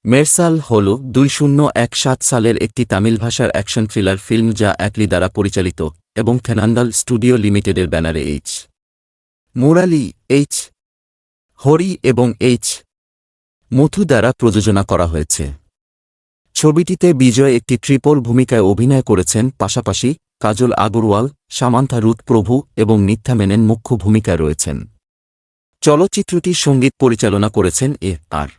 মেরসাল হল 2017 সালের একটি তামিল ভাষার অ্যাকশন থ্রিলার ফিল্ম যা অ্যাটলি দ্বারা পরিচালিত এবং থেনান্দাল স্টুডিও লিমিটেডের ব্যানারে এইচ. মুরালি, এইচ. হরি এবং এইচ. মুথু দ্বারা প্রযোজনা করা হয়েছে। ছবিটিতে বিজয় একটি ট্রিপল ভূমিকায় অভিনয় করেছেন, পাশাপাশি কাজল আগরওয়াল, সামান্থা রুথ প্রভু এবং নিত্যা মেনন মুখ্য ভূমিকায় রয়েছেন। চলচ্চিত্রটির সঙ্গীত পরিচালনা করেছেন আর.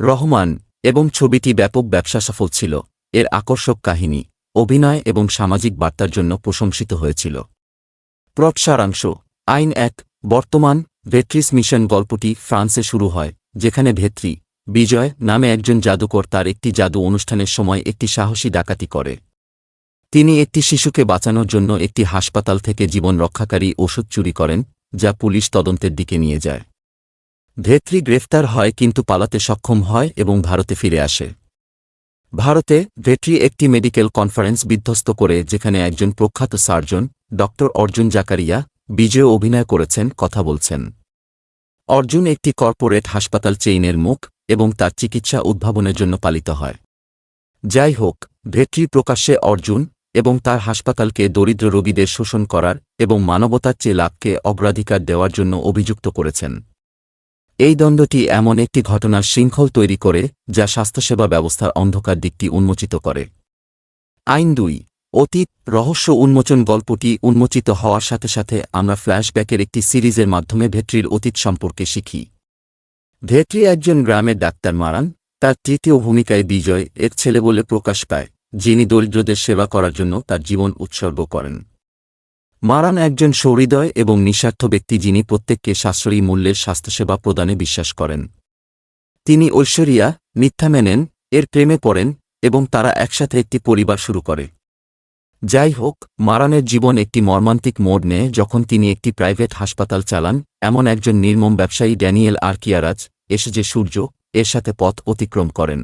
রহমান এবং ছবিটি ব্যাপক ব্যবসা সফল ছিল। এর আকর্ষক কাহিনী, অভিনয় এবং সামাজিক বার্তার জন্য প্রশংসিত হয়েছিল। প্লট সারাংশ: আইন 1 বর্তমান ভেট্রিস মিশন গল্পটি ফ্রান্সে শুরু হয়, যেখানে ভেত্রি বিজয় নামে একজন জাদুকর তার একটি জাদু অনুষ্ঠানের সময় একটি সাহসী ডাকাতি করে। তিনি একটি শিশুকে বাঁচানোর জন্য একটি হাসপাতাল থেকে জীবন রক্ষাকারী ওষুধ চুরি করেন, যা পুলিশ তদন্তের দিকে নিয়ে যায়। ভেত্রি গ্রেফতার হয় কিন্তু পালাতে সক্ষম হয় এবং ভারতে ফিরে আসে। ভারতে ভেট্রি একটি মেডিকেল কনফারেন্স বিধ্বস্ত করে, যেখানে একজন প্রখ্যাত সার্জন ডক্টর অর্জুন জাকারিয়া বিজয় অভিনয় করেছেন কথা বলছেন। অর্জুন একটি কর্পোরেট হাসপাতাল চেইনের মুখ এবং তার চিকিৎসা উদ্ভাবনের জন্য পালিত হয়। যাই হোক, ভেট্রি প্রকাশ্যে অর্জুন এবং তার হাসপাতালকে দরিদ্র রোগীদের শোষণ করার এবং মানবতার চেয়ে লাভকে অগ্রাধিকার দেওয়ার জন্য অভিযুক্ত করেছেন। এই দ্বন্দ্বটি এমন একটি ঘটনার শৃঙ্খল তৈরি করে যা স্বাস্থ্যসেবা ব্যবস্থার অন্ধকার দিকটি উন্মোচিত করে। আইন 2 অতীত রহস্য উন্মোচন গল্পটি উন্মোচিত হওয়ার সাথে সাথে আমরা ফ্ল্যাশব্যাকের একটি সিরিজের মাধ্যমে ভেট্রির অতীত সম্পর্কে শিখি। ভেট্রি একজন গ্রামের ডাক্তার মারান, তার তৃতীয় ভূমিকায় বিজয় এর ছেলে বলে প্রকাশ পায়, যিনি দরিদ্রদের সেবা করার জন্য তার জীবন উৎসর্গ করেন। মারান একজন সহৃদয় এবং নিঃস্বার্থ ব্যক্তি যিনি প্রত্যেককে সাশ্রয়ী মূল্যের স্বাস্থ্যসেবা প্রদানে বিশ্বাস করেন। তিনি ঐশ্বরিয়া, নিত্যা মেনন এর প্রেমে পড়েন এবং তারা একসাথে একটি পরিবার শুরু করে। যাই হোক, মারানের জীবন একটি মর্মান্তিক মোড় নেয় যখন তিনি একটি প্রাইভেট হাসপাতাল চালান এমন একজন নির্মম ব্যবসায়ী ড্যানিয়েল আর্কিয়ারাজ এসে যে সূর্য এর সাথে পথ অতিক্রম করেন।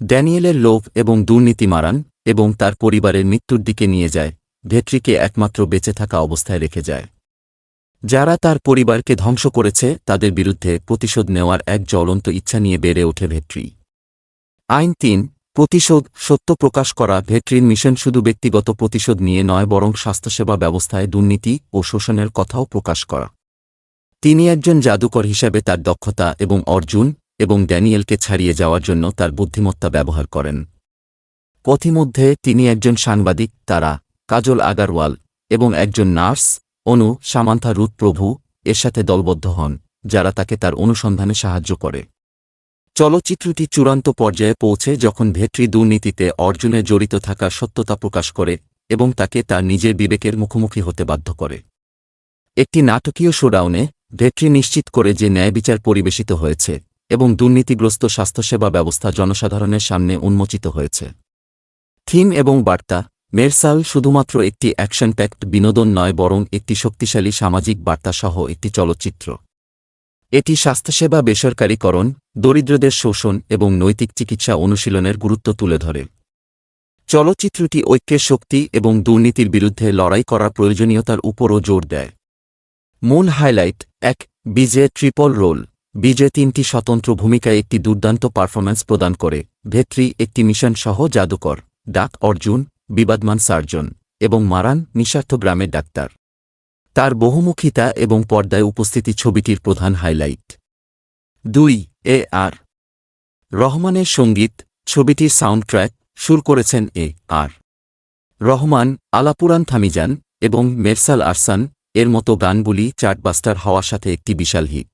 ড্যানিয়েলের লোভ এবং দুর্নীতি মারান এবং তার পরিবারের মৃত্যুর দিকে নিয়ে যায়, ভেট্রিকে একমাত্র বেঁচে থাকা অবস্থায় রেখে যায়। যারা তার পরিবারকে ধ্বংস করেছে তাদের বিরুদ্ধে প্রতিশোধ নেওয়ার এক জ্বলন্ত ইচ্ছা নিয়ে বেড়ে ওঠে ভেট্রি। আইন 3 প্রতিশোধ সত্য প্রকাশ করা ভেট্রির মিশন শুধু ব্যক্তিগত প্রতিশোধ নিয়ে নয়, বরং স্বাস্থ্যসেবা ব্যবস্থায় দুর্নীতি ও শোষণের কথাও প্রকাশ করা। তিনি একজন জাদুকর হিসাবে তার দক্ষতা এবং অর্জুন এবং ড্যানিয়েলকে ছাড়িয়ে যাওয়ার জন্য তার বুদ্ধিমত্তা ব্যবহার করেন। পথিমধ্যে তিনি একজন সাংবাদিক তারা কাজল আগারওয়াল এবং একজন নার্স অনু সামান্থা রুথ প্রভু এর সাথে দলবদ্ধ হন, যারা তাকে তার অনুসন্ধানে সাহায্য করে। চলচ্চিত্রটি চূড়ান্ত পর্যায়ে পৌঁছে যখন ভেট্রি দুর্নীতিতে অর্জুনের জড়িত থাকার সত্যতা প্রকাশ করে এবং তাকে তার নিজের বিবেকের মুখোমুখি হতে বাধ্য করে। একটি নাটকীয় শোডাউনে ভেট্রি নিশ্চিত করে যে ন্যায়বিচার পরিবেশিত হয়েছে এবং দুর্নীতিগ্রস্ত স্বাস্থ্যসেবা ব্যবস্থা জনসাধারণের সামনে উন্মোচিত হয়েছে। থিম এবং বার্তা: মেরসাল শুধুমাত্র একটি অ্যাকশন প্যাকড বিনোদন নয়, বরং একটি শক্তিশালী সামাজিক বার্তা সহ একটি চলচ্চিত্র। এটি স্বাস্থ্যসেবা বেসরকারীকরণ, দরিদ্রদের শোষণ এবং নৈতিক চিকিৎসা অনুশীলনের গুরুত্ব তুলে ধরে। চলচ্চিত্রটি ঐক্যের শক্তি এবং দুর্নীতির বিরুদ্ধে লড়াই করার প্রয়োজনীয়তার উপরও জোর দেয়। মূল হাইলাইট: 1 বিজয় ট্রিপল রোল। বিজয় 3টি স্বতন্ত্র ভূমিকায় একটি দুর্দান্ত পারফরম্যান্স প্রদান করে। ভেট্রি একটি মিশন সহ জাদুকর, ডাক অর্জুন বিবাদমান সার্জন এবং মারান নিঃস্বার্থ গ্রামের ডাক্তার। তার বহুমুখিতা এবং পর্দায় উপস্থিতি ছবিটির প্রধান হাইলাইট। 2 আর. রহমানের সঙ্গীত। ছবিটির সাউন্ড ট্র্যাক সুর করেছেন আর. রহমান, আলাপুরান থামিজান এবং মেরসাল আরসান এর মতো গানগুলি চার্টবাস্টার হওয়ার সাথে একটি বিশাল হিট।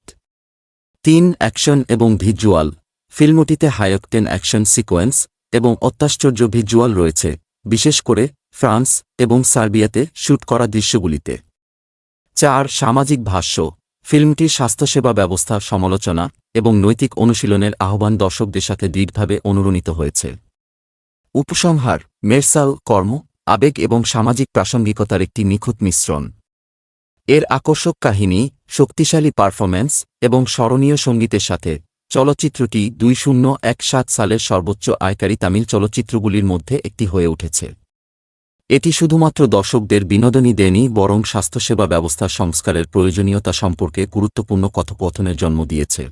3 অ্যাকশন এবং ভিজুয়াল। ফিল্মটিতে হাইঅকটেন অ্যাকশন সিকোয়েন্স এবং অত্যাশ্চর্য ভিজুয়াল রয়েছে, বিশেষ করে ফ্রান্স এবং সার্বিয়াতে শ্যুট করা দৃশ্যগুলিতে। 4 সামাজিক ভাষ্য। ফিল্মটির স্বাস্থ্যসেবা ব্যবস্থার সমালোচনা এবং নৈতিক অনুশীলনের আহ্বান দর্শকদের সাথে দৃঢ়ভাবে অনুরণিত হয়েছে। উপসংহার: মেরসাল কর্ম, আবেগ এবং সামাজিক প্রাসঙ্গিকতার একটি নিখুঁত মিশ্রণ। এর আকর্ষক কাহিনী, শক্তিশালী পারফরম্যান্স এবং স্মরণীয় সঙ্গীতের সাথে চলচ্চিত্রটি 2017 সালের সর্বোচ্চ আয়কারী তামিল চলচ্চিত্রগুলির মধ্যে একটি হয়ে উঠেছে। এটি শুধুমাত্র দর্শকদের বিনোদনই দেয়নি, বরং স্বাস্থ্যসেবা ব্যবস্থার সংস্কারের প্রয়োজনীয়তা সম্পর্কে গুরুত্বপূর্ণ কথোপকথনের জন্ম দিয়েছে।